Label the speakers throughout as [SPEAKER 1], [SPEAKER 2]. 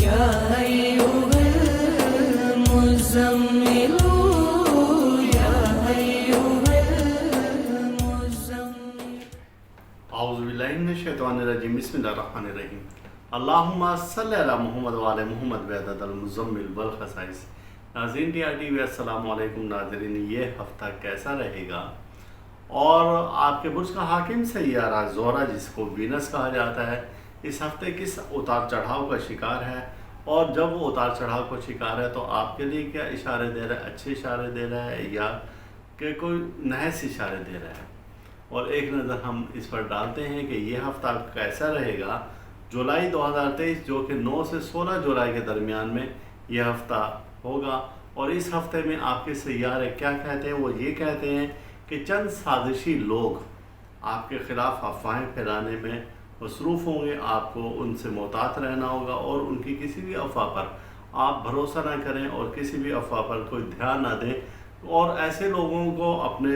[SPEAKER 1] يا أيها المزمل يا أيها المزمل
[SPEAKER 2] اعوذ باللہ من الشیطان الرجیم بسم اللہ الرحمن الرحیم اللہم صلی علی محمد وعلی محمد بعدد المزمل والخصائص۔ ناظرین ٹی آر ٹی وی السلام علیکم۔ ناظرین یہ ہفتہ کیسا رہے گا اور آپ کے برج کا حاکم سیارہ زہرہ جس کو وینس کہا جاتا ہے اس ہفتے کس اتار چڑھاؤ کا شکار ہے، اور جب وہ اتار چڑھاؤ کا شکار ہے تو آپ کے لیے کیا اشارے دے رہا ہے، اچھے اشارے دے رہا ہے یا کہ کوئی نحس اشارے دے رہا ہے، اور ایک نظر ہم اس پر ڈالتے ہیں کہ یہ ہفتہ کیسا رہے گا۔ جولائی 2023 جو کہ 9 سے 16 جولائی کے درمیان میں یہ ہفتہ ہوگا، اور اس ہفتے میں آپ کے سیارے کیا کہتے ہیں؟ وہ یہ کہتے ہیں کہ چند سازشی لوگ آپ کے خلاف افواہیں پھیلانے میں مصروف ہوں گے، آپ کو ان سے محتاط رہنا ہوگا اور ان کی کسی بھی افواہ پر آپ بھروسہ نہ کریں اور کسی بھی افواہ پر کوئی دھیان نہ دیں، اور ایسے لوگوں کو اپنے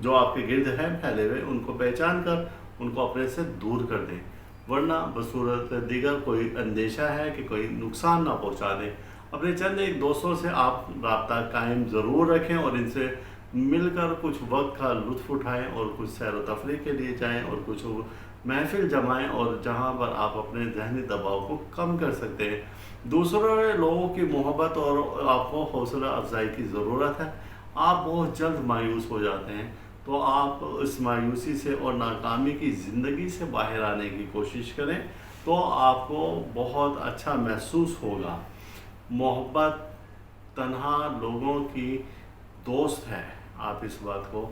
[SPEAKER 2] جو آپ کے گرد ہیں پھیلے ہوئے ان کو پہچان کر ان کو اپنے سے دور کر دیں، ورنہ بصورت دیگر کوئی اندیشہ ہے کہ کوئی نقصان نہ پہنچا دیں۔ اپنے چند ایک دوستوں سے آپ رابطہ قائم ضرور رکھیں اور ان سے مل کر کچھ وقت کا لطف اٹھائیں اور کچھ سیر و تفریح کے لیے جائیں اور کچھ محفل جمائیں، اور جہاں پر آپ اپنے ذہنی دباؤ کو کم کر سکتے ہیں۔ دوسروں لوگوں کی محبت اور آپ کو حوصلہ افزائی کی ضرورت ہے۔ آپ بہت جلد مایوس ہو جاتے ہیں، تو آپ اس مایوسی سے اور ناکامی کی زندگی سے باہر آنے کی کوشش کریں تو آپ کو بہت اچھا محسوس ہوگا۔ محبت تنہا لوگوں کی دوست ہے، آپ اس بات کو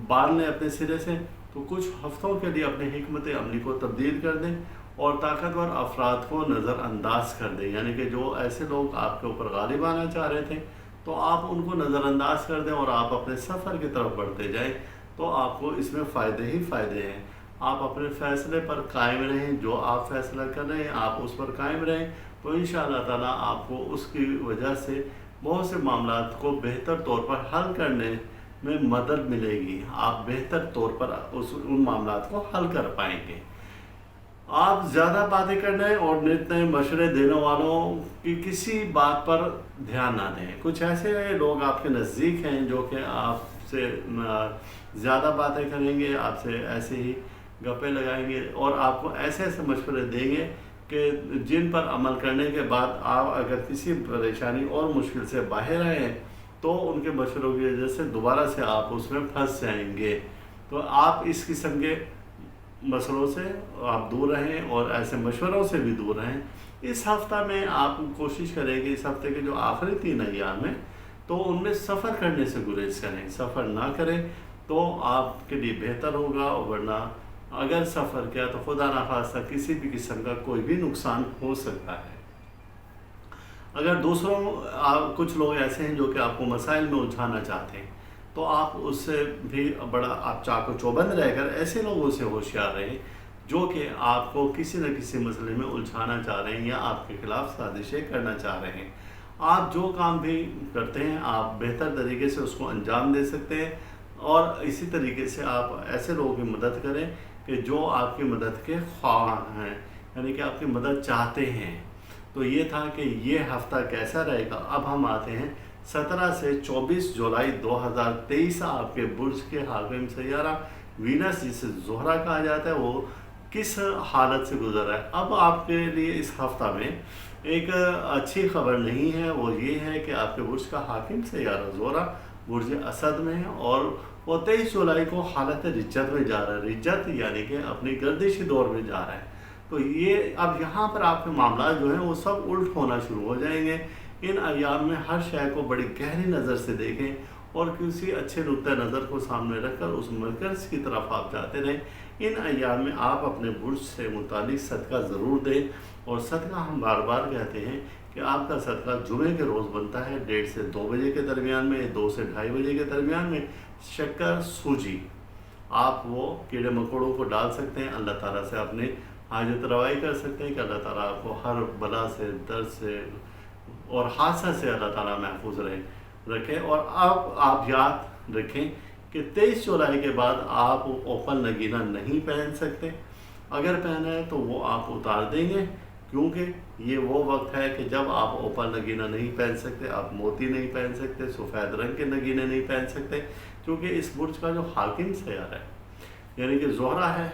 [SPEAKER 2] بال لیں اپنے سرے سے، تو کچھ ہفتوں کے لیے اپنے حکمت عملی کو تبدیل کر دیں اور طاقتور افراد کو نظر انداز کر دیں، یعنی کہ جو ایسے لوگ آپ کے اوپر غالب آنا چاہ رہے تھے تو آپ ان کو نظر انداز کر دیں اور آپ اپنے سفر کی طرف بڑھتے جائیں، تو آپ کو اس میں فائدے ہی فائدے ہیں۔ آپ اپنے فیصلے پر قائم رہیں، جو آپ فیصلہ کر رہے ہیں آپ اس پر قائم رہیں، تو انشاءاللہ تعالیٰ آپ کو اس کی وجہ سے بہت سے معاملات کو بہتر طور پر حل کرنے میں مدد ملے گی، آپ بہتر طور پر ان معاملات کو حل کر پائیں گے۔ آپ زیادہ باتیں کرنے اور نئے مشورے دینے والوں کی کسی بات پر دھیان نہ دیں۔ کچھ ایسے لوگ آپ کے نزدیک ہیں جو کہ آپ سے زیادہ باتیں کریں گے، آپ سے ایسے ہی گپیں لگائیں گے اور آپ کو ایسے ایسے مشورے دیں گے کہ جن پر عمل کرنے کے بعد آپ اگر کسی پریشانی اور مشکل سے باہر آئے ہیں تو ان کے مشوروں کی وجہ سے دوبارہ سے آپ اس میں پھنس جائیں گے۔ تو آپ اس قسم کے مسئلوں سے آپ دور رہیں اور ایسے مشوروں سے بھی دور رہیں۔ اس ہفتہ میں آپ کوشش کریں کہ اس ہفتے کے جو آخری 3 ایام ہیں تو ان میں سفر کرنے سے گریز کریں، سفر نہ کریں تو آپ کے لیے بہتر ہوگا، ورنہ اگر سفر کیا تو خدا نخواستہ کسی بھی قسم کا کوئی بھی نقصان ہو سکتا ہے۔ اگر کچھ لوگ ایسے ہیں جو کہ آپ کو مسائل میں الجھانا چاہتے ہیں تو آپ اس سے بھی بڑا آپ چاق و چوبند رہ کر ایسے لوگوں سے ہوشیار رہیں جو کہ آپ کو کسی نہ کسی مسئلے میں الجھانا چاہ رہے ہیں یا آپ کے خلاف سازشیں کرنا چاہ رہے ہیں۔ آپ جو کام بھی کرتے ہیں آپ بہتر طریقے سے اس کو انجام دے سکتے ہیں، اور اسی طریقے سے آپ ایسے لوگوں کی مدد کریں کہ جو آپ کی مدد کے خواہاں ہیں، یعنی کہ آپ کی مدد چاہتے ہیں۔ تو یہ تھا کہ یہ ہفتہ کیسا رہے گا۔ اب ہم آتے ہیں 17 سے 24 جولائی 2023 آپ کے برج کے حاکم سیارہ وینس جسے زہرہ کہا جاتا ہے وہ کس حالت سے گزر رہا ہے۔ اب آپ کے لیے اس ہفتہ میں ایک اچھی خبر نہیں ہے، وہ یہ ہے کہ آپ کے برج کا حاکم سیارہ زہرہ برج اسد میں ہے اور وہ 23 جولائی کو حالت رجت میں جا رہا ہے۔ رجت یعنی کہ اپنی گردشی دور میں جا رہا ہے، تو یہ اب یہاں پر آپ کے معاملات جو ہیں وہ سب الٹ ہونا شروع ہو جائیں گے۔ ان ایام میں ہر شے کو بڑی گہری نظر سے دیکھیں اور کسی اچھے نقطہ نظر کو سامنے رکھ کر اس مرکز کی طرف آپ جاتے رہیں۔ ان ایام میں آپ اپنے برج سے متعلق صدقہ ضرور دیں، اور صدقہ ہم بار بار کہتے ہیں کہ آپ کا صدقہ جمعے کے روز بنتا ہے 1:30 سے 2 بجے کے درمیان میں، 2 سے 2:30 بجے کے درمیان میں۔ شکر سوجی آپ وہ کیڑے مکوڑوں کو ڈال سکتے ہیں، اللہ تعالیٰ سے اپنے حاجت روائی کر سکتے ہیں کہ اللہ تعالیٰ آپ کو ہر بلا سے، درد سے اور حادثہ سے اللہ تعالیٰ محفوظ رکھے۔ اور اب آپ یاد رکھیں کہ 23 جولائی کے بعد آپ اوپن نگینہ نہیں پہن سکتے، اگر پہنا ہے تو وہ آپ اتار دیں گے، کیونکہ یہ وہ وقت ہے کہ جب آپ اوپر نگینہ نہیں پہن سکتے، آپ موتی نہیں پہن سکتے، سفید رنگ کے نگینے نہیں پہن سکتے، کیونکہ اس برج کا جو حاکم سیارہ ہے یعنی کہ زہرہ ہے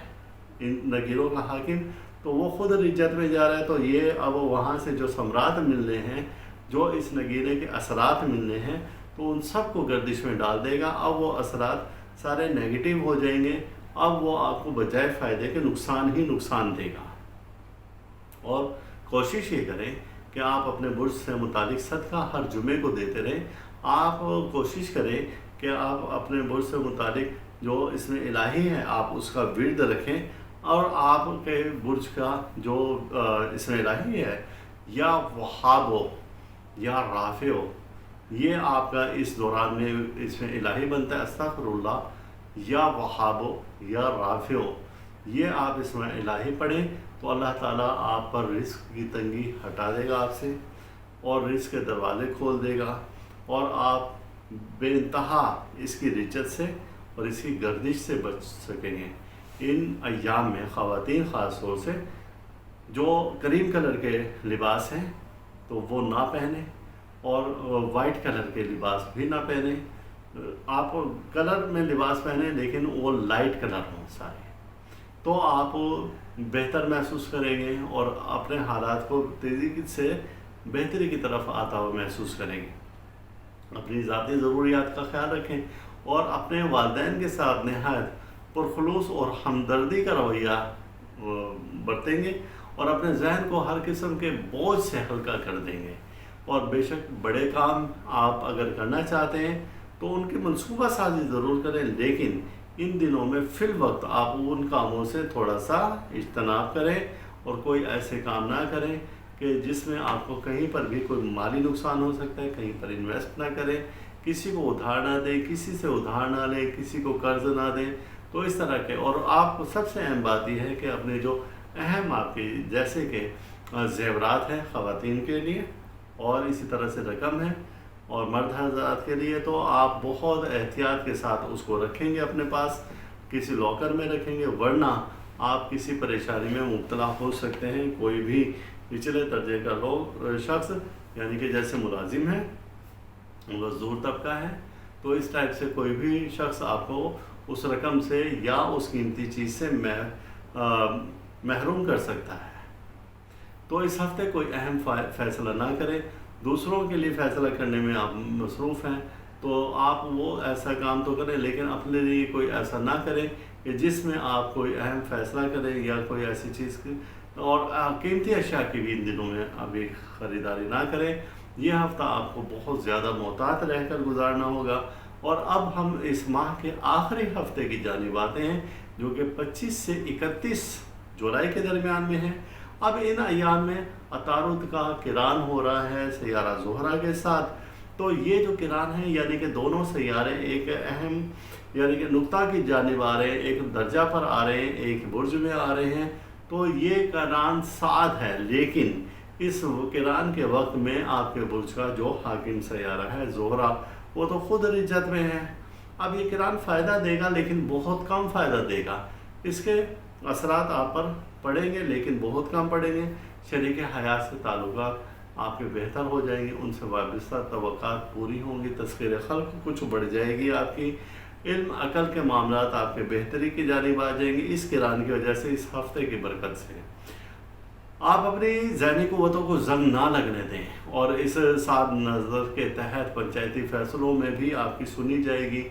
[SPEAKER 2] ان نگینوں کا حاکم، تو وہ خود رجت میں جا رہا ہے، تو یہ اب وہاں سے جو ثمرات ملنے ہیں، جو اس نگینے کے اثرات ملنے ہیں، تو ان سب کو گردش میں ڈال دے گا۔ اب وہ اثرات سارے نیگیٹو ہو جائیں گے، اب وہ آپ کو بجائے فائدے کے نقصان ہی نقصان دے گا۔ اور کوشش یہ کریں کہ آپ اپنے برج سے متعلق صدقہ ہر جمعے کو دیتے رہیں۔ آپ کوشش کریں کہ آپ اپنے برج سے متعلق جو اس میں الہی ہے آپ اس کا ورد رکھیں، اور آپ کے برج کا جو اس میں الہی ہے یا وہاب ہو یا رافع ہو، یہ آپ کا اس دوران میں اس میں الہی بنتا ہے استغفر اللہ، یا وہاب ہو یا رافع ہو، یہ آپ اس میں الہی پڑھیں تو اللہ تعالیٰ آپ پر رزق کی تنگی ہٹا دے گا آپ سے، اور رزق کے دروازے کھول دے گا، اور آپ بے انتہا اس کی رجت سے اور اس کی گردش سے بچ سکیں گے۔ ان ایام میں خواتین خاص طور سے جو کریم کلر کے لباس ہیں تو وہ نہ پہنیں، اور وائٹ کلر کے لباس بھی نہ پہنیں۔ آپ کلر میں لباس پہنیں لیکن وہ لائٹ کلر ہوں سارے، تو آپ بہتر محسوس کریں گے اور اپنے حالات کو تیزی سے بہتری کی طرف آتا ہوا محسوس کریں گے۔ اپنی ذاتی ضروریات کا خیال رکھیں، اور اپنے والدین کے ساتھ نہایت پرخلوص اور ہمدردی کا رویہ برتیں گے، اور اپنے ذہن کو ہر قسم کے بوجھ سے ہلکا کر دیں گے۔ اور بے شک بڑے کام آپ اگر کرنا چاہتے ہیں تو ان کی منصوبہ سازی ضرور کریں، لیکن ان دنوں میں فی الوقت آپ ان کاموں سے تھوڑا سا اجتناب کریں، اور کوئی ایسے کام نہ کریں کہ جس میں آپ کو کہیں پر بھی کوئی مالی نقصان ہو سکتا ہے۔ کہیں پر انویسٹ نہ کریں، کسی کو ادھار نہ دیں، کسی سے ادھار نہ لیں، کسی کو قرض نہ دیں، تو اس طرح کے۔ اور آپ کو سب سے اہم بات یہ ہے کہ اپنے جو اہم آپ کی جیسے کہ زیورات ہیں خواتین کے لیے، اور اسی طرح سے رقم ہے اور مرد حضرات کے لیے، تو آپ بہت احتیاط کے ساتھ اس کو رکھیں گے اپنے پاس، کسی لاکر میں رکھیں گے، ورنہ آپ کسی پریشانی میں مبتلا ہو سکتے ہیں۔ کوئی بھی نچلے درجے کا شخص یعنی کہ جیسے ملازم ہے، مزدور طبقہ ہے، تو اس ٹائپ سے کوئی بھی شخص آپ کو اس رقم سے یا اس قیمتی چیز سے محروم کر سکتا ہے۔ تو اس ہفتے کوئی اہم فیصلہ نہ کریں، دوسروں کے لیے فیصلہ کرنے میں آپ مصروف ہیں، تو آپ وہ ایسا کام تو کریں لیکن اپنے لیے کوئی ایسا نہ کریں کہ جس میں آپ کوئی اہم فیصلہ کریں یا کوئی ایسی چیز کی، اور قیمتی اشیاء کی بھی ان دنوں میں ابھی خریداری نہ کریں۔ یہ ہفتہ آپ کو بہت زیادہ محتاط رہ کر گزارنا ہوگا۔ اور اب ہم اس ماہ کے آخری ہفتے کی جانب آتے ہیں جو کہ 25 سے 31 جولائی کے درمیان میں ہے۔ اب ان ایام میں عطارد کا کران ہو رہا ہے سیارہ زہرہ کے ساتھ، تو یہ جو کران ہے یعنی کہ دونوں سیارے ایک اہم یعنی کہ نقطہ کی جانب آ رہے ہیں، ایک درجہ پر آ رہے ہیں، ایک برج میں آ رہے ہیں، تو یہ کران سعد ہے، لیکن اس کران کے وقت میں آپ کے برج کا جو حاکم سیارہ ہے زہرہ وہ تو خود رجت میں ہے۔ اب یہ کران فائدہ دے گا لیکن بہت کم فائدہ دے گا، اس کے اثرات آپ پر پڑیں گے لیکن بہت کم پڑیں گے۔ شریک حیات سے تعلقات آپ کے بہتر ہو جائیں گے، ان سے وابستہ توقعات پوری ہوں گی، تذکیر خلق کچھ بڑھ جائے گی، آپ کی علم عقل کے معاملات آپ کے بہتری کی جانب آ جائیں گے اس کران کی وجہ سے، اس ہفتے کی برکت سے۔ آپ اپنی ذہنی قوتوں کو زنگ نہ لگنے دیں، اور اس صاحب نظر کے تحت پنچایتی فیصلوں میں بھی آپ کی سنی جائے گی۔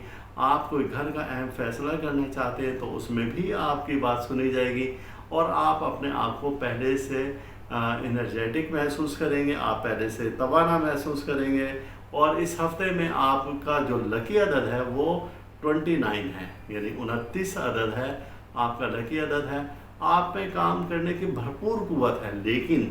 [SPEAKER 2] آپ کوئی گھر کا اہم فیصلہ کرنا چاہتے ہیں تو اس میں بھی آپ کی بات سنی جائے گی، اور آپ اپنے آپ کو پہلے سے انرجیٹک محسوس کریں گے، آپ پہلے سے توانا محسوس کریں گے۔ اور اس ہفتے میں آپ کا جو لکی عدد ہے وہ 29 ہے، یعنی 29 عدد ہے آپ کا لکی عدد ہے۔ آپ پہ کام کرنے کی بھرپور قوت ہے، لیکن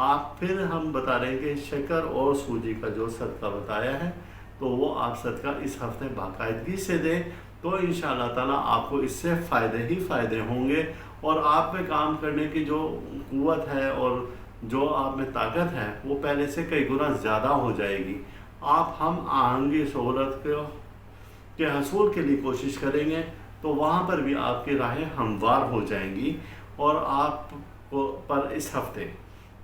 [SPEAKER 2] آپ پھر ہم بتا رہے ہیں کہ شکر اور سوجی کا جو صدقہ بتایا ہے تو وہ آپ صدقہ اس ہفتے باقاعدگی سے دیں، تو انشاءاللہ تعالیٰ آپ کو اس سے فائدے ہی فائدے ہوں گے، اور آپ پہ کام کرنے کی جو قوت ہے اور جو آپ میں طاقت ہے وہ پہلے سے کئی گنا زیادہ ہو جائے گی۔ آپ ہم آہنگی سہولت کے حصول کے لیے کوشش کریں گے تو وہاں پر بھی آپ کی راہیں ہموار ہو جائیں گی، اور آپ پر اس ہفتے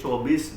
[SPEAKER 2] 24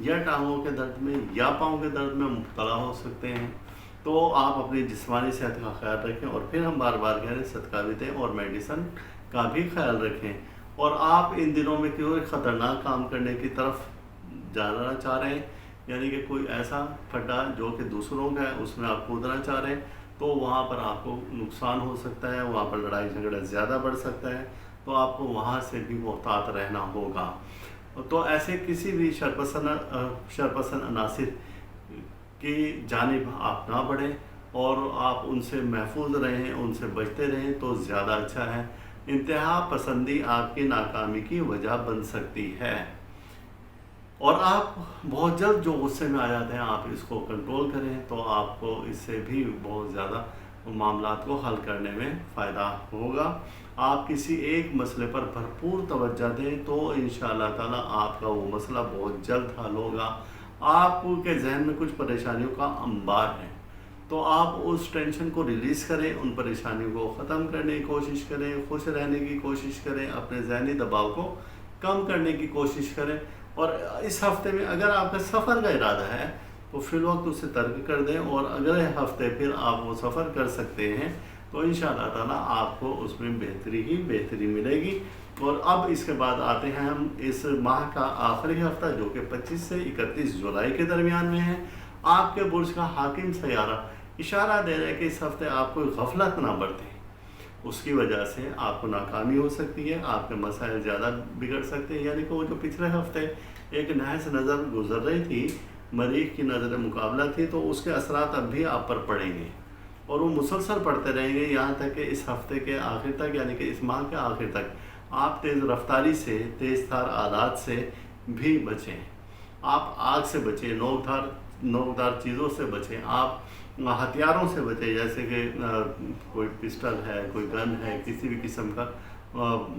[SPEAKER 2] یا ٹانگوں کے درد میں یا پاؤں کے درد میں مبتلا ہو سکتے ہیں، تو آپ اپنی جسمانی صحت کا خیال رکھیں، اور پھر ہم بار بار کہہ رہے ہیں صدقہ بھی دیں اور میڈیسن کا بھی خیال رکھیں۔ اور آپ ان دنوں میں کوئی خطرناک کام کرنے کی طرف جانا چاہ رہے ہیں، یعنی کہ کوئی ایسا کھڈا جو کہ دوسروں کا ہے اس میں آپ کودنا چاہ رہے ہیں، تو وہاں پر آپ کو نقصان ہو سکتا ہے، وہاں پر لڑائی جھگڑا زیادہ بڑھ سکتا ہے، تو آپ کو وہاں سے بھی محتاط رہنا ہوگا۔ تو ایسے کسی بھی شرپسند عناصر کی جانب آپ نہ بڑھیں، اور آپ ان سے محفوظ رہیں، ان سے بچتے رہیں تو زیادہ اچھا ہے۔ انتہا پسندی آپ کی ناکامی کی وجہ بن سکتی ہے، اور آپ بہت جلد جو غصے میں آ جاتے ہیں آپ اس کو کنٹرول کریں، تو آپ کو اس سے بھی بہت زیادہ معاملات کو حل کرنے میں فائدہ ہوگا۔ آپ کسی ایک مسئلے پر بھرپور توجہ دیں تو انشاءاللہ تعالیٰ آپ کا وہ مسئلہ بہت جلد حل ہوگا۔ آپ کے ذہن میں کچھ پریشانیوں کا انبار ہے، تو آپ اس ٹینشن کو ریلیز کریں، ان پریشانیوں کو ختم کرنے کی کوشش کریں، خوش رہنے کی کوشش کریں، اپنے ذہنی دباؤ کو کم کرنے کی کوشش کریں۔ اور اس ہفتے میں اگر آپ کا سفر کا ارادہ ہے تو فی الوقت اسے ترک کر دیں، اور اگلے ہفتے پھر آپ وہ سفر کر سکتے ہیں، تو انشاءاللہ تعالیٰ آپ کو اس میں بہتری ہی بہتری ملے گی۔ اور اب اس کے بعد آتے ہیں ہم اس ماہ کا آخری ہفتہ جو کہ 25 سے 31 جولائی کے درمیان میں ہے۔ آپ کے برج کا حاکم سیارہ اشارہ دے رہا ہے کہ اس ہفتے آپ کوئی غفلت نہ برتیں، اس کی وجہ سے آپ کو ناکامی ہو سکتی ہے، آپ کے مسائل زیادہ بگڑ سکتے ہیں۔ یعنی کہ وہ جو پچھلے ہفتے ایک نحس نظر گزر رہی تھی، مریخ کی نظر مقابلہ تھی، تو اس کے اثرات اب بھی آپ پر پڑیں گے، اور وہ مسلسل پڑتے رہیں گے یہاں تک کہ اس ہفتے کے آخر تک، یعنی کہ اس ماہ کے آخر تک آپ تیز رفتاری سے، تیز دھار آلات سے بھی بچیں۔ آپ آگ سے بچیں، نوکدار چیزوں سے بچیں، آپ ہتھیاروں سے بچیں، جیسے کہ کوئی پسٹل ہے، کوئی گن ہے، کسی بھی قسم کا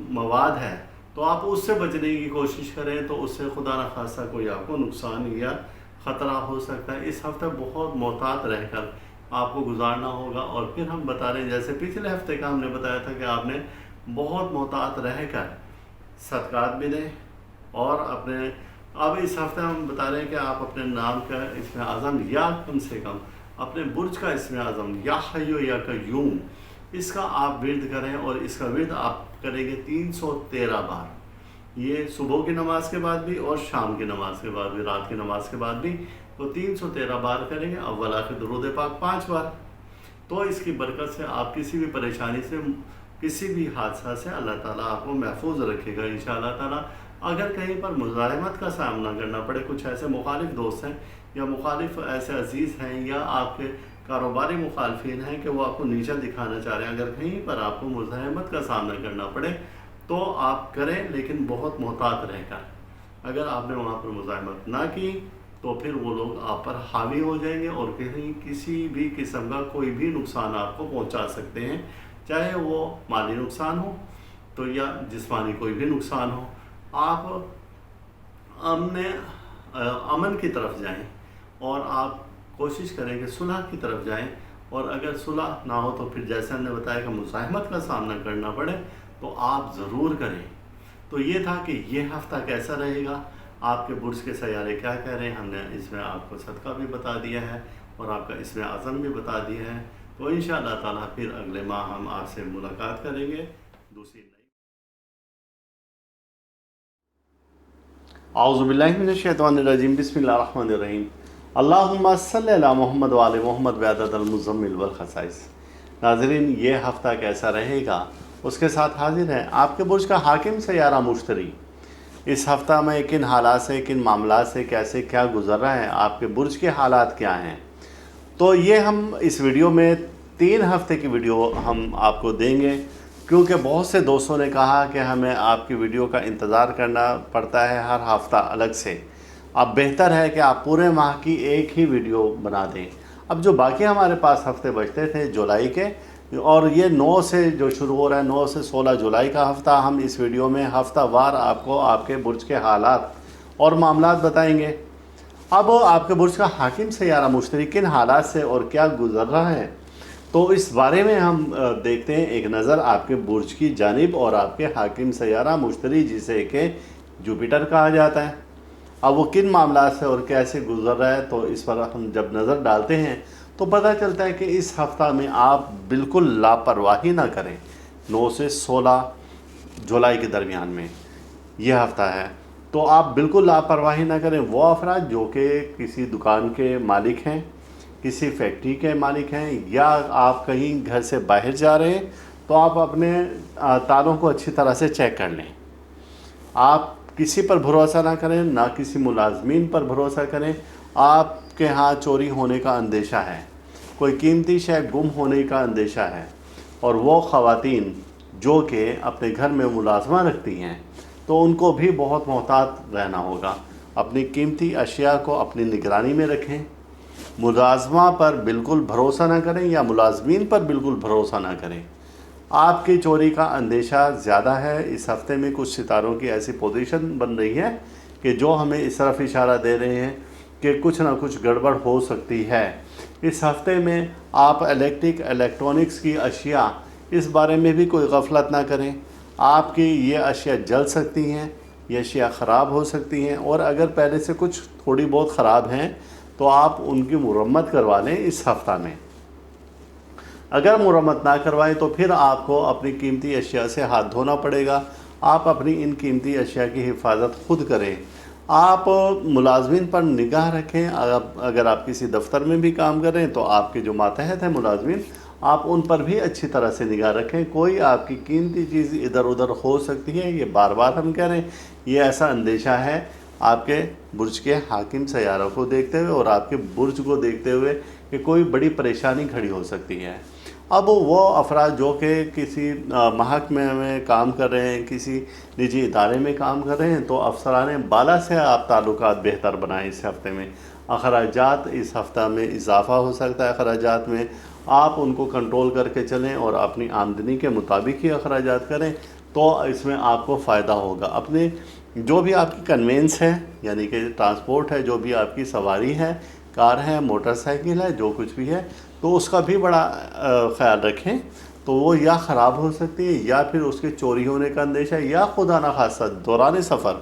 [SPEAKER 2] مواد ہے، تو آپ اس سے بچنے کی کوشش کریں، تو اس سے خدا نخواستہ کوئی آپ کو نقصان یا خطرہ ہو سکتا ہے۔ اس ہفتے بہت محتاط رہ کر آپ کو گزارنا ہوگا۔ اور پھر ہم بتا رہے ہیں جیسے پچھلے ہفتے کا ہم نے بتایا تھا کہ آپ نے بہت محتاط رہ کر صدقات بھی دیں، اور اب اس ہفتے ہم بتا رہے ہیں کہ آپ اپنے نام کا اسم اعظم یا کم سے کم اپنے برج کا اسم اعظم یا حی یا قیوم، اس کا آپ ورد کریں، اور اس کا ورد آپ کریں گے 313 بار۔ یہ صبح کی نماز کے بعد بھی اور شام کی نماز کے بعد بھی، رات کی نماز کے بعد بھی وہ 313 بار کریں گے، اول آخر درود پاک 5 بار۔ تو اس کی برکت سے آپ کسی بھی پریشانی سے، کسی بھی حادثہ سے اللہ تعالیٰ آپ کو محفوظ رکھے گا انشاءاللہ تعالیٰ۔ اگر کہیں پر مزاحمت کا سامنا کرنا پڑے، کچھ ایسے مخالف دوست ہیں یا مخالف ایسے عزیز ہیں یا آپ کے کاروباری مخالفین ہیں کہ وہ آپ کو نیچا دکھانا چاہ رہے ہیں، اگر کہیں پر آپ کو مزاحمت کا سامنا کرنا پڑے تو آپ کریں، لیکن بہت محتاط رہ کر۔ اگر آپ نے وہاں پر مزاحمت نہ کی تو پھر وہ لوگ آپ پر حاوی ہو جائیں گے، اور کہیں کسی بھی قسم کا کوئی بھی نقصان آپ کو پہنچا سکتے ہیں، چاہے وہ مالی نقصان ہو تو یا جسمانی کوئی بھی نقصان ہو۔ آپ امن کی طرف جائیں، اور آپ کوشش کریں کہ صلح کی طرف جائیں، اور اگر صلح نہ ہو تو پھر جیسے ہم نے بتایا کہ مزاحمت کا سامنا کرنا پڑے تو آپ ضرور کریں۔ تو یہ تھا کہ یہ ہفتہ کیسا رہے گا، آپ کے برج کے سیارے کیا کہہ رہے ہیں، ہم نے اس میں آپ کو صدقہ بھی بتا دیا ہے اور آپ کا اسم اعظم بھی بتا دیا ہے۔ تو انشاءاللہ تعالیٰ پھر اگلے ماہ ہم آپ سے ملاقات کریں گے دوسری نئی۔ اعوذ باللہ من الشیطان الرجیم، بسم اللہ الرحمن الرحیم۔ اللہم صلی علی محمد وعلی محمد بعدد المزمل والخصائص۔ ناظرین، یہ ہفتہ کیسا رہے گا اس کے ساتھ حاضر ہیں آپ کے برج کا حاکم سیارہ مشتری۔ اس ہفتہ میں کن حالات سے، کن معاملات سے کیسے کیا گزر رہا ہے، آپ کے برج کے حالات کیا ہیں، تو یہ ہم اس ویڈیو میں 3 ہفتے کی ویڈیو ہم آپ کو دیں گے، کیونکہ بہت سے دوستوں نے کہا کہ ہمیں آپ کی ویڈیو کا انتظار کرنا پڑتا ہے ہر ہفتہ الگ سے۔ اب بہتر ہے کہ آپ پورے ماہ کی ایک ہی ویڈیو بنا دیں۔ اب جو باقی ہمارے پاس ہفتے بچتے تھے جولائی کے، اور یہ 9 سے جو شروع ہو رہا ہے، 9 سے 16 جولائی کا ہفتہ، ہم اس ویڈیو میں ہفتہ وار آپ کو آپ کے برج کے حالات اور معاملات بتائیں گے۔ اب آپ کے برج کا حاکم سیارہ مشتری کن حالات سے اور کیا گزر رہا ہے، تو اس بارے میں ہم دیکھتے ہیں ایک نظر آپ کے برج کی جانب، اور آپ کے حاکم سیارہ مشتری جسے کہ جوپیٹر کہا جاتا ہے۔ اب وہ کن معاملات سے اور کیسے گزر رہا ہے، تو اس پر ہم جب نظر ڈالتے ہیں تو پتہ چلتا ہے کہ اس ہفتہ میں آپ بالکل لاپرواہی نہ کریں۔ 9 سے 16 جولائی کے درمیان میں یہ ہفتہ ہے، تو آپ بالکل لاپرواہی نہ کریں۔ وہ افراد جو کہ کسی دکان کے مالک ہیں، کسی فیکٹری کے مالک ہیں، یا آپ کہیں گھر سے باہر جا رہے ہیں، تو آپ اپنے تالوں کو اچھی طرح سے چیک کر لیں۔ آپ کسی پر بھروسہ نہ کریں، نہ کسی ملازمین پر بھروسہ کریں۔ آپ کے ہاں چوری ہونے کا اندیشہ ہے، کوئی قیمتی شے گم ہونے کا اندیشہ ہے، اور وہ خواتین جو کہ اپنے گھر میں ملازمہ رکھتی ہیں تو ان کو بھی بہت محتاط رہنا ہوگا۔ اپنی قیمتی اشیاء کو اپنی نگرانی میں رکھیں، ملازمہ پر بالکل بھروسہ نہ کریں یا ملازمین پر بالکل بھروسہ نہ کریں۔ آپ کی چوری کا اندیشہ زیادہ ہے۔ اس ہفتے میں کچھ ستاروں کی ایسی پوزیشن بن رہی ہے کہ جو ہمیں اس طرف اشارہ دے رہے ہیں کہ کچھ نہ کچھ گڑبڑ ہو سکتی ہے۔ اس ہفتے میں آپ الیکٹرانکس کی اشیاء، اس بارے میں بھی کوئی غفلت نہ کریں۔ آپ کی یہ اشیاء جل سکتی ہیں، یہ اشیاء خراب ہو سکتی ہیں، اور اگر پہلے سے کچھ تھوڑی بہت خراب ہیں تو آپ ان کی مرمت کروا لیں اس ہفتہ میں۔ اگر مرمت نہ کروائیں تو پھر آپ کو اپنی قیمتی اشیاء سے ہاتھ دھونا پڑے گا۔ آپ اپنی ان قیمتی اشیاء کی حفاظت خود کریں۔ آپ ملازمین پر نگاہ رکھیں۔ اگر آپ کسی دفتر میں بھی کام کر رہے ہیں تو آپ کے جو ماتحت ہیں ملازمین، آپ ان پر بھی اچھی طرح سے نگاہ رکھیں۔ کوئی آپ کی قیمتی چیز ادھر ادھر ہو سکتی ہے، یہ بار بار ہم کہہ رہے ہیں، یہ ایسا اندیشہ ہے آپ کے برج کے حاکم سیاروں کو دیکھتے ہوئے اور آپ کے برج کو دیکھتے ہوئے کہ کوئی بڑی پریشانی کھڑی ہو سکتی ہے۔ اب وہ افراد جو کہ کسی محکمے میں کام کر رہے ہیں، کسی نجی ادارے میں کام کر رہے ہیں، تو افسران بالا سے آپ تعلقات بہتر بنائیں اس ہفتے میں۔ اخراجات اس ہفتہ میں اضافہ ہو سکتا ہے، اخراجات میں آپ ان کو کنٹرول کر کے چلیں اور اپنی آمدنی کے مطابق ہی اخراجات کریں، تو اس میں آپ کو فائدہ ہوگا۔ اپنے جو بھی آپ کی کنوینس ہے، یعنی کہ ٹرانسپورٹ ہے، جو بھی آپ کی سواری ہے، کار ہے، موٹر سائیکل ہے، جو کچھ بھی ہے، تو اس کا بھی بڑا خیال رکھیں۔ تو وہ یا خراب ہو سکتی ہے، یا پھر اس کے چوری ہونے کا اندیشہ ہے، یا خدا نخواستہ دوران سفر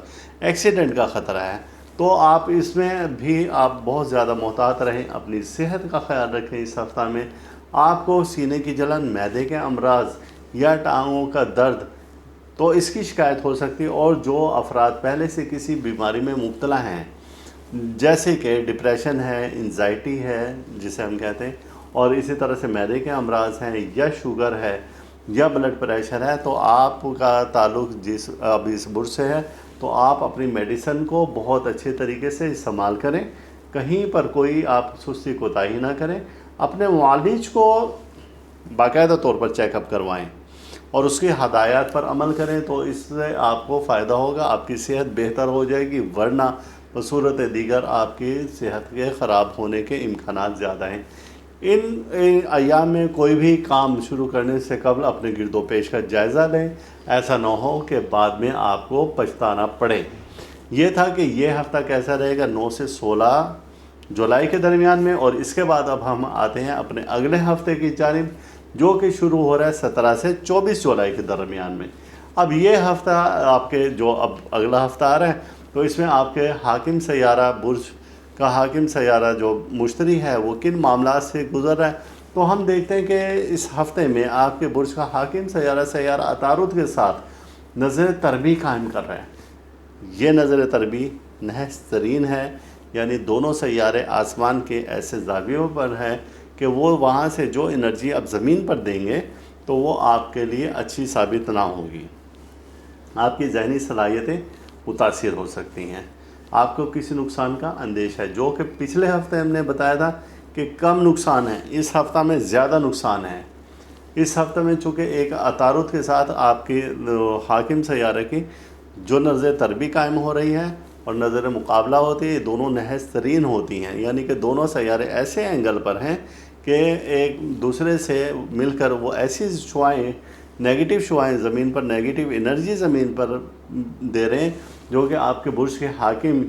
[SPEAKER 2] ایکسیڈنٹ کا خطرہ ہے۔ تو آپ اس میں بھی آپ بہت زیادہ محتاط رہیں، اپنی صحت کا خیال رکھیں۔ اس ہفتہ میں آپ کو سینے کی جلن، معدے کے امراض یا ٹانگوں کا درد، تو اس کی شکایت ہو سکتی ہے۔ اور جو افراد پہلے سے کسی بیماری میں مبتلا ہیں، جیسے کہ ڈپریشن ہے، انزائٹی ہے جسے ہم کہتے ہیں، اور اسی طرح سے معدے کے امراض ہیں، یا شوگر ہے، یا بلڈ پریشر ہے، تو آپ کا تعلق اب اس برج سے ہے، تو آپ اپنی میڈیسن کو بہت اچھے طریقے سے استعمال کریں۔ کہیں پر کوئی آپ سستی کوتاہی نہ کریں۔ اپنے معالج کو باقاعدہ طور پر چیک اپ کروائیں اور اس کی ہدایات پر عمل کریں، تو اس سے آپ کو فائدہ ہوگا، آپ کی صحت بہتر ہو جائے گی، ورنہ بصورت دیگر آپ کی صحت کے خراب ہونے کے امکانات زیادہ ہیں۔ ان ایام میں کوئی بھی کام شروع کرنے سے قبل اپنے گرد و پیش کا جائزہ لیں، ایسا نہ ہو کہ بعد میں آپ کو پچھتانا پڑے۔ یہ تھا کہ یہ ہفتہ کیسا رہے گا 9 سے 16 جولائی کے درمیان میں، اور اس کے بعد اب ہم آتے ہیں اپنے اگلے ہفتے کی جانب، جو کہ شروع ہو رہا ہے 17 سے 24 جولائی کے درمیان میں۔ اب یہ ہفتہ آپ کے جو اب اگلا ہفتہ آ رہا ہے، تو اس میں آپ کے حاکم سیارہ، برج کا حاکم سیارہ جو مشتری ہے، وہ کن معاملات سے گزر رہا ہے۔ تو ہم دیکھتے ہیں کہ اس ہفتے میں آپ کے برج کا حاکم سیارہ عطارد کے ساتھ نظر تربی قائم کر رہا ہے۔ یہ نظر تربی نحس ترین ہے، یعنی دونوں سیارے آسمان کے ایسے زاویوں پر ہیں کہ وہ وہاں سے جو انرجی اب زمین پر دیں گے تو وہ آپ کے لیے اچھی ثابت نہ ہوگی۔ آپ کی ذہنی صلاحیتیں متاثر ہو سکتی ہیں۔ آپ کو کسی نقصان کا اندیشہ ہے، جو کہ پچھلے ہفتے ہم نے بتایا تھا کہ کم نقصان ہے، اس ہفتہ میں زیادہ نقصان ہے۔ اس ہفتے میں چونکہ ایک عطارد کے ساتھ آپ کے حاکم سیارے کی جو نظر تربی قائم ہو رہی ہے اور نظر مقابلہ ہوتی ہے، یہ دونوں نحس ترین ہوتی ہیں، یعنی کہ دونوں سیارے ایسے اینگل پر ہیں کہ ایک دوسرے سے مل کر وہ ایسی شعاعیں، نیگیٹو شعاعیں زمین پر، نیگیٹو انرجی زمین پر دے رہے ہیں، جو کہ آپ کے برج کے حاکم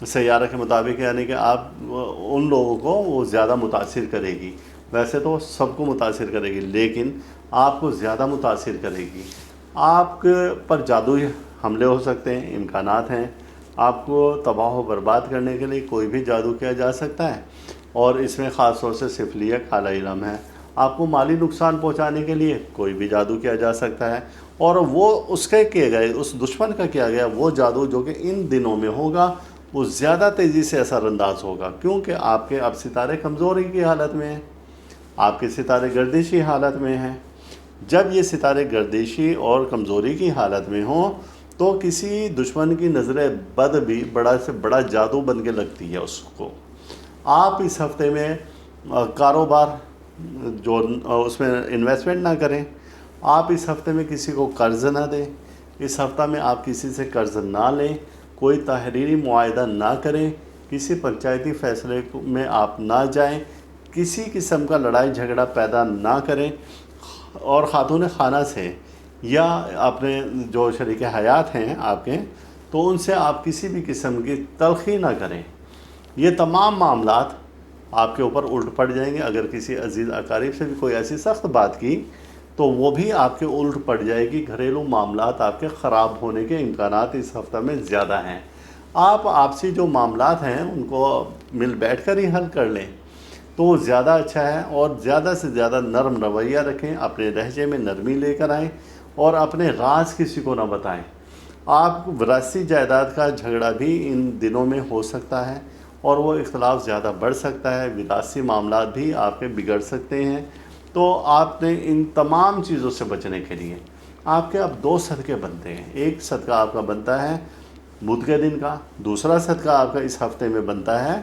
[SPEAKER 2] سیارہ کے مطابق، یعنی کہ آپ ان لوگوں کو وہ زیادہ متاثر کرے گی۔ ویسے تو سب کو متاثر کرے گی، لیکن آپ کو زیادہ متاثر کرے گی۔ آپ کے پر جادوئی حملے ہو سکتے ہیں، امکانات ہیں۔ آپ کو تباہ و برباد کرنے کے لیے کوئی بھی جادو کیا جا سکتا ہے، اور اس میں خاص طور سے سفلیہ کالا علم ہے۔ آپ کو مالی نقصان پہنچانے کے لیے کوئی بھی جادو کیا جا سکتا ہے، اور وہ اس کے کیے گئے، اس دشمن کا کیا گیا وہ جادو جو کہ ان دنوں میں ہوگا، وہ زیادہ تیزی سے اثر انداز ہوگا، کیونکہ آپ کے اب ستارے کمزوری کی حالت میں ہیں، آپ کے ستارے گردشی حالت میں ہیں۔ جب یہ ستارے گردشی اور کمزوری کی حالت میں ہوں تو کسی دشمن کی نظر بد بھی بڑا سے بڑا جادو بن کے لگتی ہے اس کو۔ آپ اس ہفتے میں کاروبار جو اس میں انویسٹمنٹ نہ کریں، آپ اس ہفتے میں کسی کو قرض نہ دیں، اس ہفتہ میں آپ کسی سے قرض نہ لیں، کوئی تحریری معاہدہ نہ کریں، کسی پنچایتی فیصلے میں آپ نہ جائیں، کسی قسم کا لڑائی جھگڑا پیدا نہ کریں، اور خاتون خانہ سے یا اپنے جو شریک حیات ہیں آپ کے، تو ان سے آپ کسی بھی قسم کی تلخی نہ کریں۔ یہ تمام معاملات آپ کے اوپر الٹ پڑ جائیں گے۔ اگر کسی عزیز اقارب سے بھی کوئی ایسی سخت بات کی تو وہ بھی آپ کے الٹ پڑ جائے گی۔ گھریلو معاملات آپ کے خراب ہونے کے امکانات اس ہفتہ میں زیادہ ہیں۔ آپ آپسی جو معاملات ہیں ان کو مل بیٹھ کر ہی حل کر لیں تو وہ زیادہ اچھا ہے، اور زیادہ سے زیادہ نرم رویہ رکھیں، اپنے لہجے میں نرمی لے کر آئیں، اور اپنے راز کسی کو نہ بتائیں۔ آپ وراثتی جائیداد کا جھگڑا بھی ان دنوں میں ہو سکتا ہے، اور وہ اختلاف زیادہ بڑھ سکتا ہے، وراثتی معاملات بھی آپ کے بگڑ سکتے ہیں۔ تو آپ نے ان تمام چیزوں سے بچنے کے لیے آپ کے اب 2 صدقے بنتے ہیں۔ ایک صدقہ آپ کا بنتا ہے بدھ کے دن کا، دوسرا صدقہ آپ کا اس ہفتے میں بنتا ہے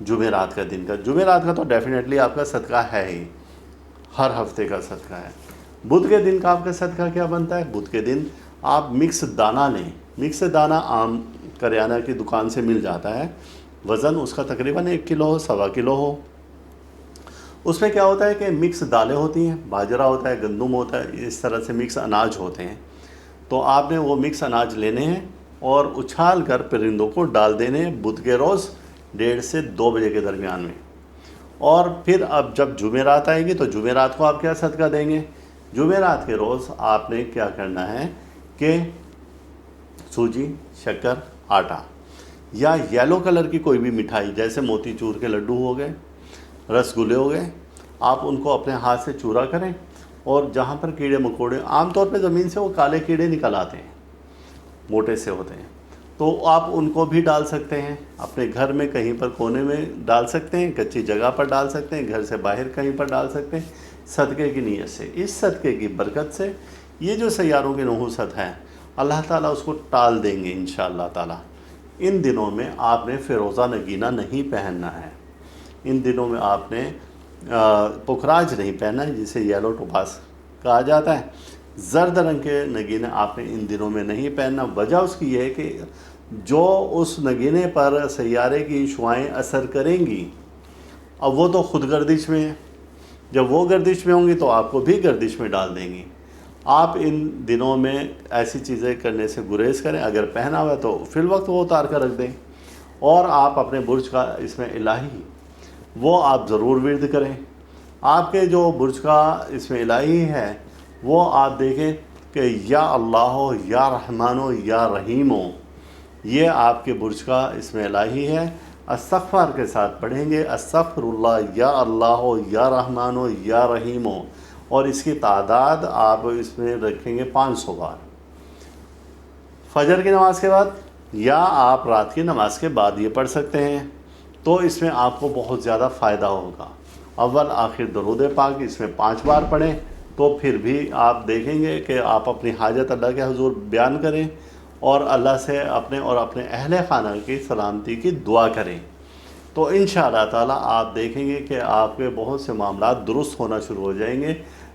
[SPEAKER 2] جمعرات کا دن کا۔ جمعرات کا تو ڈیفینیٹلی آپ کا صدقہ ہے ہی، ہر ہفتے کا صدقہ ہے۔ بدھ کے دن کا آپ کا صدقہ کیا بنتا ہے؟ بدھ کے دن آپ مکس دانہ لیں۔ مکس دانہ عام کریانہ کی دکان سے مل جاتا ہے، وزن اس کا تقریباً 1 کلو ہو، 1.25 کلو ہو۔ اس میں کیا ہوتا ہے کہ مکس دالیں ہوتی ہیں، باجرہ ہوتا ہے، گندم ہوتا ہے، اس طرح سے مکس اناج ہوتے ہیں۔ تو آپ نے وہ مکس اناج لینے ہیں اور اچھال کر پرندوں کو ڈال دینے ہیں بدھ کے روز 1:30 سے 2 بجے کے درمیان میں۔ اور پھر اب جب جمعرات آئے گی تو جمعرات کو آپ کیا صدقہ دیں گے؟ جمعرات کے روز آپ نے کیا کرنا ہے کہ سوجی، شکر، آٹا یا یلو کلر کی کوئی بھی مٹھائی جیسے موتی چور کے لڈو ہو گئے، رس گلے ہو گئے، آپ ان کو اپنے ہاتھ سے چورا کریں، اور جہاں پر کیڑے مکوڑے عام طور پہ زمین سے وہ کالے کیڑے نکل آتے ہیں، موٹے سے ہوتے ہیں، تو آپ ان کو بھی ڈال سکتے ہیں، اپنے گھر میں کہیں پر کونے میں ڈال سکتے ہیں، کچی جگہ پر ڈال سکتے ہیں، گھر سے باہر کہیں پر ڈال سکتے ہیں، صدقے کی نیت سے۔ اس صدقے کی برکت سے یہ جو سیاروں کی نحوست ہے اللہ تعالیٰ اس کو ٹال دیں گے انشاءاللہ تعالیٰ۔ ان دنوں میں آپ نے فیروزہ نگینہ نہیں پہننا ہے، ان دنوں میں آپ نے پکھراج نہیں پہننا ہے جسے یلو ٹوپاس کہا جاتا ہے۔ زرد رنگ کے نگینے آپ نے ان دنوں میں نہیں پہننا۔ وجہ اس کی یہ ہے کہ جو اس نگینے پر سیارے کی شعائیں اثر کریں گی، اب وہ تو خود گردش میں ہیں، جب وہ گردش میں ہوں گی تو آپ کو بھی گردش میں ڈال دیں گی۔ آپ ان دنوں میں ایسی چیزیں کرنے سے گریز کریں، اگر پہنا ہوا تو فی الوقت وہ اتار کر رکھ دیں، اور آپ اپنے برج کا اس میں الہی وہ آپ ضرور ورد کریں۔ آپ کے جو برج کا اس میں الہی ہے وہ آپ دیکھیں کہ یا اللہ ہو، یا رحمان ہو، یا رحیم ہو، یہ آپ کے برج کا اس میں الہی ہے۔ استغفار کے ساتھ پڑھیں گے، استغفر اللہ، یا اللہ ہو، یا رحمان ہو، یا رحیم ہو، اور اس کی تعداد آپ اس میں رکھیں گے 500 بار فجر کی نماز کے بعد، یا آپ رات کی نماز کے بعد یہ پڑھ سکتے ہیں، تو اس میں آپ کو بہت زیادہ فائدہ ہوگا۔ اول آخر درود پاک اس میں 5 بار پڑھیں تو پھر بھی آپ دیکھیں گے کہ آپ اپنی حاجت اللہ کے حضور بیان کریں، اور اللہ سے اپنے اور اپنے اہل خانہ کی سلامتی کی دعا کریں، تو انشاءاللہ تعالیٰ آپ دیکھیں گے کہ آپ کے بہت سے معاملات درست ہونا شروع ہو جائیں گے۔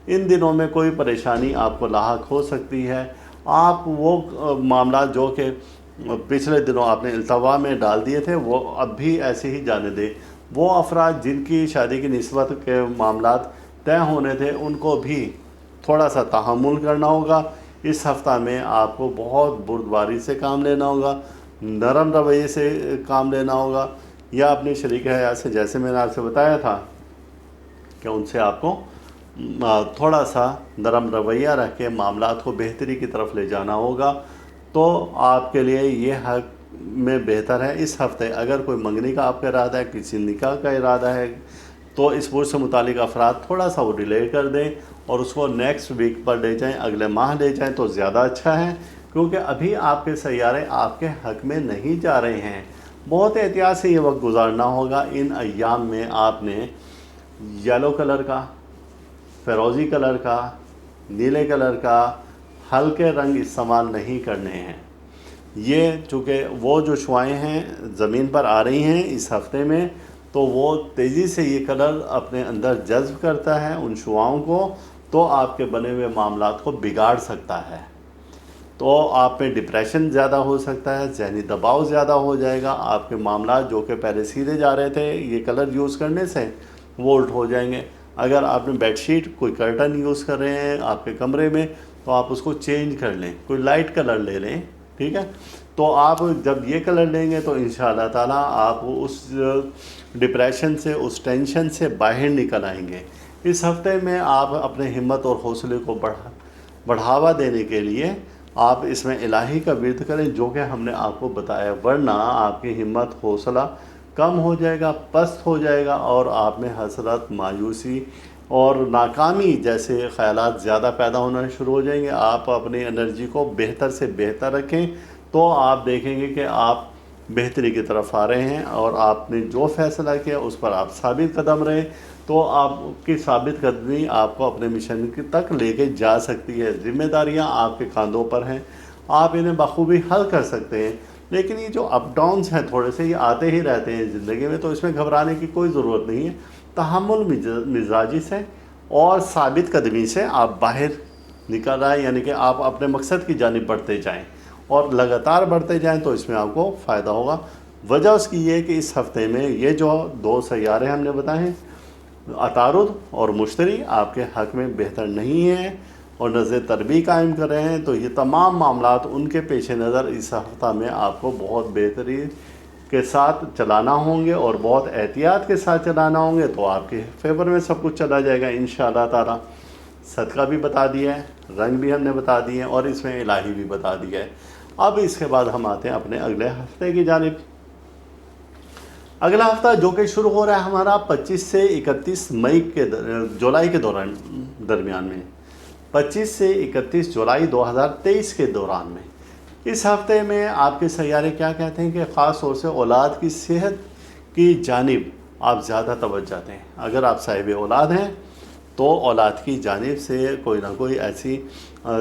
[SPEAKER 2] ان دنوں میں کوئی پریشانی آپ کو لاحق ہو سکتی ہے، آپ وہ معاملات جو کہ پچھلے دنوں آپ نے التوا میں ڈال دیے تھے وہ اب بھی ایسے ہی جانے دیں۔ وہ افراد جن کی شادی کی نسبت کے معاملات طے ہونے تھے ان کو بھی تھوڑا سا تحمل کرنا ہوگا۔ اس ہفتہ میں آپ کو بہت بردباری سے کام لینا ہوگا، نرم رویے سے کام لینا ہوگا، یا اپنے شریک حیات سے جیسے میں نے آپ سے بتایا تھا کہ ان سے آپ کو تھوڑا سا نرم رویہ رکھ کے معاملات کو بہتری کی طرف لے جانا ہوگا، تو آپ کے لیے یہ حق میں بہتر ہے اس ہفتے اگر کوئی منگنی کا آپ کا ارادہ ہے، کسی نکاح کا ارادہ ہے، تو اس برج سے متعلق افراد تھوڑا سا وہ ڈیلے کر دیں اور اس کو نیکسٹ ویک پر لے جائیں، اگلے ماہ لے جائیں تو زیادہ اچھا ہے، کیونکہ ابھی آپ کے سیارے آپ کے حق میں نہیں جا رہے ہیں۔ بہت احتیاط سے یہ وقت گزارنا ہوگا۔ ان ایام میں آپ نے یلو کلر کا، فیروزی کلر کا، نیلے کلر کا ہلکے رنگ استعمال نہیں کرنے ہیں۔ یہ چونکہ وہ جو شعائیں ہیں زمین پر آ رہی ہیں اس ہفتے میں، تو وہ تیزی سے یہ کلر اپنے اندر جذب کرتا ہے ان شعاؤں کو، تو آپ کے بنے ہوئے معاملات کو بگاڑ سکتا ہے، تو آپ میں ڈپریشن زیادہ ہو سکتا ہے، ذہنی دباؤ زیادہ ہو جائے گا، آپ کے معاملات جو کہ پہلے سیدھے جا رہے تھے یہ کلر یوز کرنے سے وہ الٹ ہو جائیں گے۔ اگر آپ نے بیڈ شیٹ کوئی کرٹن یوز کر رہے ہیں آپ کے کمرے میں تو آپ اس کو چینج کر لیں، کوئی لائٹ کلر لے لیں، ٹھیک ہے؟ تو آپ جب یہ کلر لیں گے تو انشاءاللہ تعالیٰ آپ اس ڈپریشن سے، اس ٹینشن سے باہر نکل آئیں گے۔ اس ہفتے میں آپ اپنے ہمت اور حوصلے کو بڑھاوا دینے کے لیے آپ اس میں الہی کا ورد کریں جو کہ ہم نے آپ کو بتایا، ورنہ آپ کی ہمت حوصلہ کم ہو جائے گا، پست ہو جائے گا، اور آپ میں حسرت، مایوسی اور ناکامی جیسے خیالات زیادہ پیدا ہونا شروع ہو جائیں گے۔ آپ اپنی انرجی کو بہتر سے بہتر رکھیں تو آپ دیکھیں گے کہ آپ بہتری کی طرف آ رہے ہیں، اور آپ نے جو فیصلہ کیا اس پر آپ ثابت قدم رہیں تو آپ کی ثابت قدمی آپ کو اپنے مشن تک لے کے جا سکتی ہے۔ ذمہ داریاں آپ کے کاندھوں پر ہیں، آپ انہیں بخوبی حل کر سکتے ہیں، لیکن یہ جو اپ ڈاؤنز ہیں تھوڑے سے یہ آتے ہی رہتے ہیں زندگی میں، تو اس میں گھبرانے کی کوئی ضرورت نہیں ہے۔ تحمل مزاجی سے اور ثابت قدمی سے آپ باہر نکل آئیں، یعنی کہ آپ اپنے مقصد کی جانب بڑھتے جائیں اور لگاتار بڑھتے جائیں تو اس میں آپ کو فائدہ ہوگا۔ وجہ اس کی یہ ہے کہ اس ہفتے میں یہ جو 2 سیارے ہم نے بتائے ہیں، عطارد اور مشتری، آپ کے حق میں بہتر نہیں ہیں اور نظر تربی قائم کر رہے ہیں، تو یہ تمام معاملات ان کے پیش نظر اس ہفتہ میں آپ کو بہت بہتری کے ساتھ چلانا ہوں گے اور بہت احتیاط کے ساتھ چلانا ہوں گے، تو آپ کے فیور میں سب کچھ چلا جائے گا انشاءاللہ تعالی۔ صدقہ بھی بتا دیا ہے، رنگ بھی ہم نے بتا دیے ہیں، اور اس میں الہی بھی بتا دیا ہے۔ اب اس کے بعد ہم آتے ہیں اپنے اگلے ہفتے کی جانب۔ اگلا ہفتہ جو کہ شروع ہو رہا ہے ہمارا 25 سے 31 جولائی کے درمیان میں، 25 سے 31 جولائی 2023 کے دوران میں، اس ہفتے میں آپ کے سیارے کیا کہتے ہیں کہ خاص طور سے اولاد کی صحت کی جانب آپ زیادہ توجہ دیں۔ اگر آپ صاحب اولاد ہیں تو اولاد کی جانب سے کوئی نہ کوئی ایسی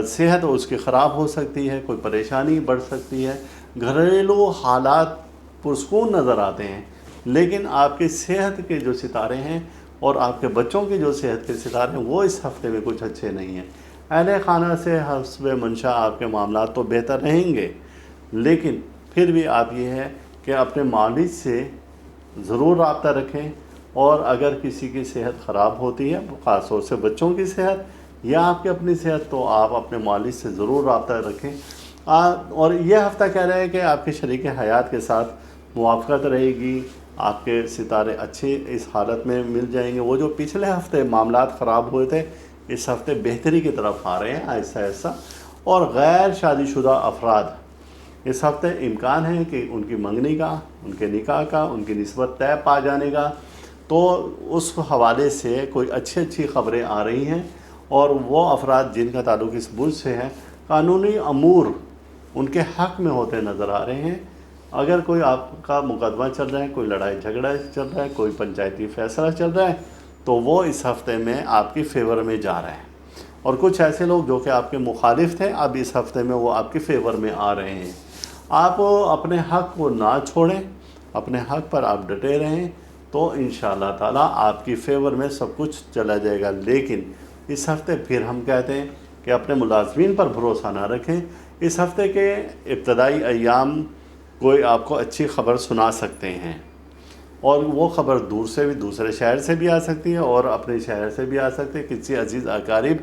[SPEAKER 2] صحت اس کی خراب ہو سکتی ہے، کوئی پریشانی بڑھ سکتی ہے، گھریلو حالات پرسکون نظر آتے ہیں، لیکن آپ کی صحت کے جو ستارے ہیں اور آپ کے بچوں کی جو صحت کے ستارے ہیں وہ اس ہفتے میں کچھ اچھے نہیں ہیں۔ اہل خانہ سے حسب منشا آپ کے معاملات تو بہتر رہیں گے، لیکن پھر بھی آپ یہ ہے کہ اپنے مالک سے ضرور رابطہ رکھیں، اور اگر کسی کی صحت خراب ہوتی ہے، خاص طور سے بچوں کی صحت یا آپ کی اپنی صحت، تو آپ اپنے مالک سے ضرور رابطہ رکھیں۔ اور یہ ہفتہ کہہ رہے ہیں کہ آپ کے شریک حیات کے ساتھ موافقت رہے گی، آپ کے ستارے اچھے اس حالت میں مل جائیں گے۔ وہ جو پچھلے ہفتے معاملات خراب ہوئے تھے اس ہفتے بہتری کی طرف آ رہے ہیں آہستہ آہستہ۔ اور غیر شادی شدہ افراد اس ہفتے امکان ہے کہ ان کی منگنی کا، ان کے نکاح کا، ان کی نسبت طے پا جانے کا، تو اس حوالے سے کوئی اچھی خبریں آ رہی ہیں، اور وہ افراد جن کا تعلق اس برج سے ہے قانونی امور ان کے حق میں ہوتے نظر آ رہے ہیں۔ اگر کوئی آپ کا مقدمہ چل رہا ہے، کوئی لڑائی جھگڑا چل رہا ہے، کوئی پنچایتی فیصلہ چل رہا ہے، تو وہ اس ہفتے میں آپ کی فیور میں جا رہے ہیں، اور کچھ ایسے لوگ جو کہ آپ کے مخالف تھے اب اس ہفتے میں وہ آپ کی فیور میں آ رہے ہیں۔ آپ اپنے حق کو نہ چھوڑیں، اپنے حق پر آپ ڈٹے رہیں، تو انشاءاللہ تعالیٰ آپ کی فیور میں سب کچھ چلا جائے گا۔ لیکن اس ہفتے پھر ہم کہتے ہیں کہ اپنے ملازمین پر بھروسہ نہ رکھیں۔ اس ہفتے کے ابتدائی ایام کوئی آپ کو اچھی خبر سنا سکتے ہیں، اور وہ خبر دور سے بھی، دوسرے شہر سے بھی آ سکتی ہے اور اپنے شہر سے بھی آ سکتی ہے، کسی عزیز اقارب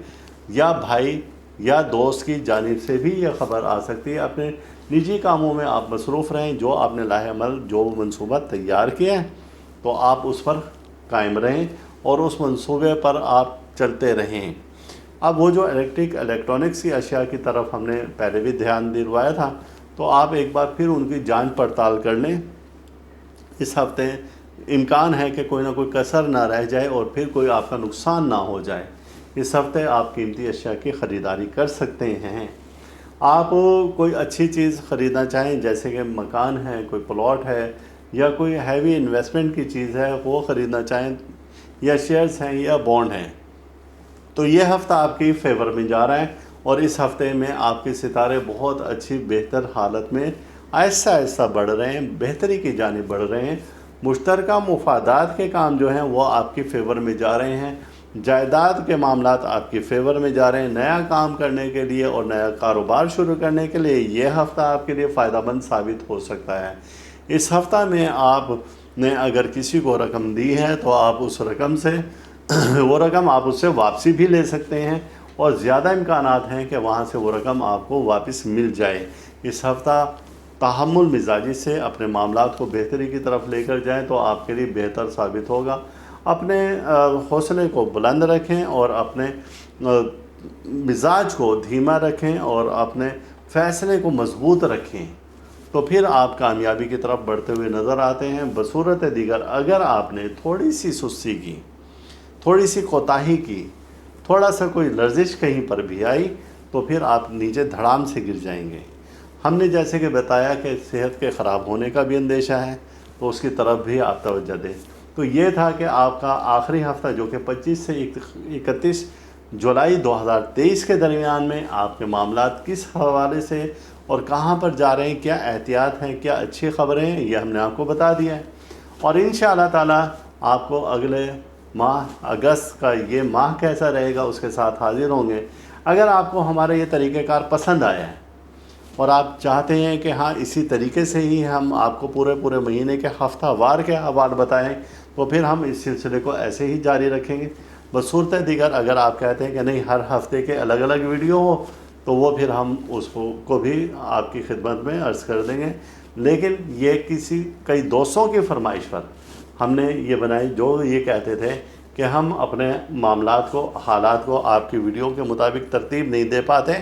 [SPEAKER 2] یا بھائی یا دوست کی جانب سے بھی یہ خبر آ سکتی ہے۔ اپنے نجی کاموں میں آپ مصروف رہیں، جو آپ نے لاہ عمل جو منصوبہ تیار کیا ہے تو آپ اس پر قائم رہیں اور اس منصوبے پر آپ چلتے رہیں۔ اب وہ جو الیکٹرانکس کی اشیاء کی طرف ہم نے پہلے بھی دھیان دلوایا تھا، تو آپ ایک بار پھر ان کی جانچ پڑتال کر لیں۔ اس ہفتے امکان ہے کہ کوئی نہ کوئی کسر نہ رہ جائے اور پھر کوئی آپ کا نقصان نہ ہو جائے۔ اس ہفتے آپ قیمتی اشیاء کی خریداری کر سکتے ہیں۔ آپ کوئی اچھی چیز خریدنا چاہیں جیسے کہ مکان ہے، کوئی پلاٹ ہے یا کوئی ہیوی انویسٹمنٹ کی چیز ہے وہ خریدنا چاہیں، یا شیئرز ہیں یا بانڈ ہیں، تو یہ ہفتہ آپ کی فیور میں جا رہا ہے اور اس ہفتے میں آپ کے ستارے بہت اچھی بہتر حالت میں آہستہ آہستہ بڑھ رہے ہیں، بہتری کی جانب بڑھ رہے ہیں۔ مشترکہ مفادات کے کام جو ہیں وہ آپ کی فیور میں جا رہے ہیں، جائیداد کے معاملات آپ کی فیور میں جا رہے ہیں۔ نیا کام کرنے کے لیے اور نیا کاروبار شروع کرنے کے لیے یہ ہفتہ آپ کے لیے فائدہ مند ثابت ہو سکتا ہے۔ اس ہفتہ میں آپ نے اگر کسی کو رقم دی ہے تو آپ اس رقم سے وہ رقم آپ اس سے واپسی بھی لے سکتے ہیں اور زیادہ امکانات ہیں کہ وہاں سے وہ رقم آپ کو واپس مل جائے۔ اس ہفتہ تحمل مزاجی سے اپنے معاملات کو بہتری کی طرف لے کر جائیں تو آپ کے لیے بہتر ثابت ہوگا۔ اپنے حوصلے کو بلند رکھیں اور اپنے مزاج کو دھیما رکھیں اور اپنے فیصلے کو مضبوط رکھیں، تو پھر آپ کامیابی کی طرف بڑھتے ہوئے نظر آتے ہیں۔ بصورت دیگر اگر آپ نے تھوڑی سی سستی کی، تھوڑی سی کوتاہی کی، تھوڑا سا کوئی لرزش کہیں پر بھی آئی تو پھر آپ نیچے دھڑام سے گر جائیں گے۔ ہم نے جیسے کہ بتایا کہ صحت کے خراب ہونے کا بھی اندیشہ ہے تو اس کی طرف بھی آپ توجہ دیں۔ تو یہ تھا کہ آپ کا آخری ہفتہ جو کہ 25 سے 31 جولائی 2023 کے درمیان میں آپ کے معاملات کس حوالے سے اور کہاں پر جا رہے ہیں، کیا احتیاط ہیں، کیا اچھی خبریں ہیں، یہ ہم نے آپ کو بتا دیا ہے۔ اور انشاءاللہ تعالی آپ کو اگلے ماہ اگست کا یہ ماہ کیسا رہے گا اس کے ساتھ حاضر ہوں گے۔ اگر آپ کو ہمارا یہ طریقہ کار پسند آیا ہے اور آپ چاہتے ہیں کہ ہاں اسی طریقے سے ہی ہم آپ کو پورے مہینے کے ہفتہ وار کے احوال بتائیں تو پھر ہم اس سلسلے کو ایسے ہی جاری رکھیں گے۔ بصورت دیگر اگر آپ کہتے ہیں کہ نہیں ہر ہفتے کے الگ الگ ویڈیو ہو تو وہ پھر ہم اس کو بھی آپ کی خدمت میں عرض کر دیں گے، لیکن یہ کئی دوستوں کی فرمائش پر ہم نے یہ بنائی جو یہ کہتے تھے کہ ہم اپنے معاملات کو، حالات کو آپ کی ویڈیو کے مطابق ترتیب نہیں دے پاتے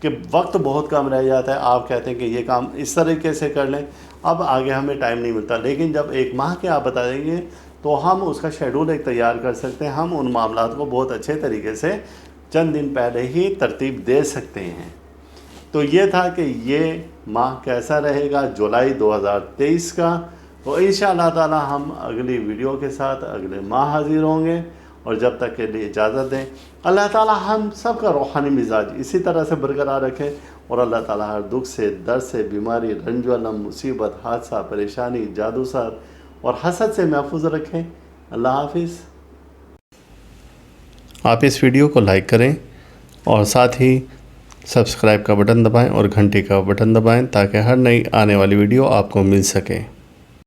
[SPEAKER 2] کہ وقت بہت کم رہ جاتا ہے۔ آپ کہتے ہیں کہ یہ کام اس طریقے سے کر لیں، اب آگے ہمیں ٹائم نہیں ملتا، لیکن جب ایک ماہ کے آپ بتا دیں گے تو ہم اس کا شیڈول ایک تیار کر سکتے ہیں۔ ہم ان معاملات کو بہت اچھے طریقے سے چند دن پہلے ہی ترتیب دے سکتے ہیں۔ تو یہ تھا کہ یہ ماہ کیسا رہے گا جولائی 2023 کا۔ تو انشاءاللہ تعالی ہم اگلی ویڈیو کے ساتھ اگلے ماہ حاضر ہوں گے، اور جب تک کے لیے اجازت دیں۔ اللہ تعالی ہم سب کا روحانی مزاج اسی طرح سے برقرار رکھے، اور اللہ تعالی ہر دکھ سے، درد سے، بیماری، رنج و الم، مصیبت، حادثہ، پریشانی، جادو سر اور حسد سے محفوظ رکھیں۔ اللہ حافظ۔ آپ اس ویڈیو کو لائک کریں اور ساتھ ہی سبسکرائب کا بٹن دبائیں اور گھنٹی کا بٹن دبائیں تاکہ ہر نئی آنے والی ویڈیو آپ کو مل سکے۔